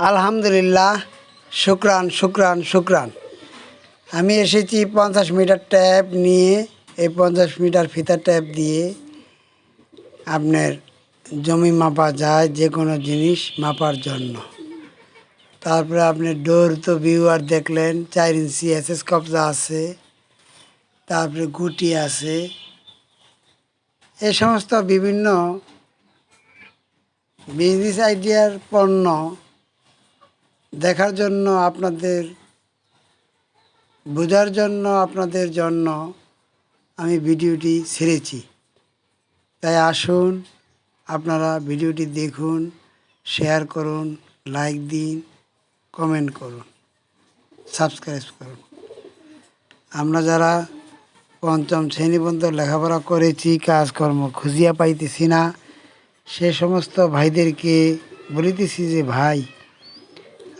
আলহামদুলিল্লাহ, শুকরান শুকরান শুকরান। আমি এসেছি 50 মিটার ট্যাপ নিয়ে। এই 50 মিটার ফিতা ট্যাপ দিয়ে আপনার জমি মাপা যায়, যে কোনো জিনিস মাপার জন্য। তারপরে আপনি ডোর তো ভিউয়ার দেখলেন, 4 ইঞ্চি এসএস কবজা আছে, তারপরে গুটি আছে। এই সমস্ত বিভিন্ন বিজনেস আইডিয়ার পণ্য দেখার জন্য, আপনাদের বোঝার জন্য, আপনাদের জন্য আমি ভিডিওটি ছেড়েছি। তাই আসুন, আপনারা ভিডিওটি দেখুন, শেয়ার করুন, লাইক দিন, কমেন্ট করুন, সাবস্ক্রাইব করুন। আমরা যারা পঞ্চম শ্রেণী পর্যন্ত লেখাপড়া করেছি, কাজকর্ম খুঁজিয়া পাইতেছি না, সে সমস্ত ভাইদেরকে বলিতেছি যে ভাই,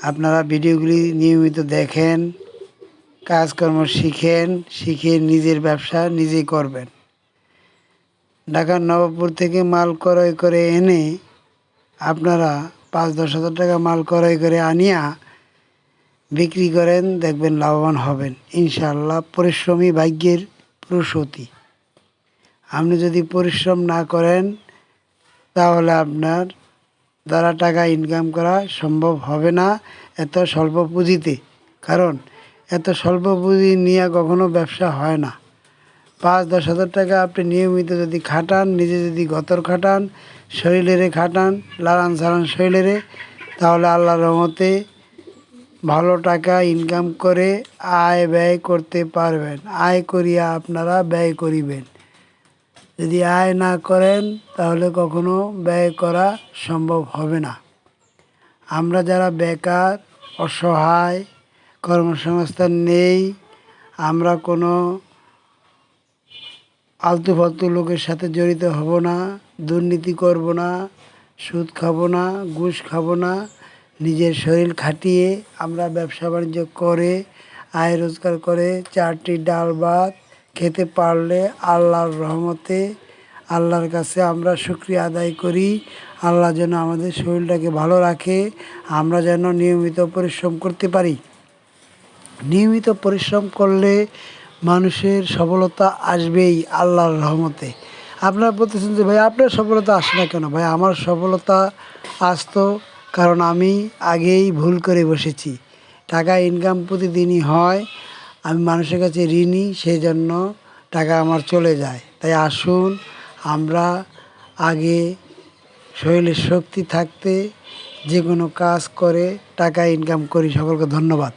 আপনারা ভিডিওগুলি নিয়মিত দেখেন, কাজকর্ম শিখেন, শিখে নিজের ব্যবসা নিজেই করবেন। ঢাকার নবাবপুর থেকে মাল ক্রয় করে এনে আপনারা 5-10 হাজার টাকা মাল ক্রয় করে আনিয়া বিক্রি করেন, দেখবেন লাভবান হবেন ইনশাআল্লাহ। পরিশ্রমী ভাগ্যের প্রসূতি। আপনি যদি পরিশ্রম না করেন, তাহলে আপনার দ্বারা টাকা ইনকাম করা সম্ভব হবে না এত স্বল্প পুঁজিতে। কারণ এত স্বল্প পুঁজি নিয়ে কখনো ব্যবসা হয় না। 5-10 হাজার টাকা আপনি নিয়মিত যদি খাটান, নিজে যদি গতর খাটান, শরীরেরে খাটান, লাড়ান সারান শরীরেরে, তাহলে আল্লাহর রহমতে ভালো টাকা ইনকাম করে আয় ব্যয় করতে পারবেন। আয় করিয়া আপনারা ব্যয় করিবেন। যদি আয় না করেন, তাহলে কখনো ব্যয় করা সম্ভব হবে না। আমরা যারা বেকার, অসহায়, কর্মসংস্থান নেই, আমরা কোনো আলতু ফালতু লোকের সাথে জড়িত হব না, দুর্নীতি করব না, সুদ খাবো না, ঘুষ খাবো না। নিজের শরীর খাটিয়ে আমরা ব্যবসা বাণিজ্য করে আয় রোজগার করে 4টি ডাল ভাত খেতে পারলে আল্লাহর রহমতে, আল্লাহর কাছে আমরা শুকরিয়া আদায় করি। আল্লাহ যেন আমাদের শরীরটাকে ভালো রাখে, আমরা যেন নিয়মিত পরিশ্রম করতে পারি। নিয়মিত পরিশ্রম করলে মানুষের সফলতা আসবেই আল্লাহর রহমতে। আপনারা বলতেছেন যে ভাই আপনার সফলতা আসে না কেন? ভাই আমার সফলতা আসতো, কারণ আমি আগেই ভুল করে বসেছি। টাকা ইনকাম প্রতিদিনই হয়, আমি মানুষের কাছে ঋণী, সেই জন্য টাকা আমার চলে যায়। তাই আসুন, আমরা আগে শরীরের শক্তি থাকতে যে কোনো কাজ করে টাকা ইনকাম করি। সকলকে ধন্যবাদ।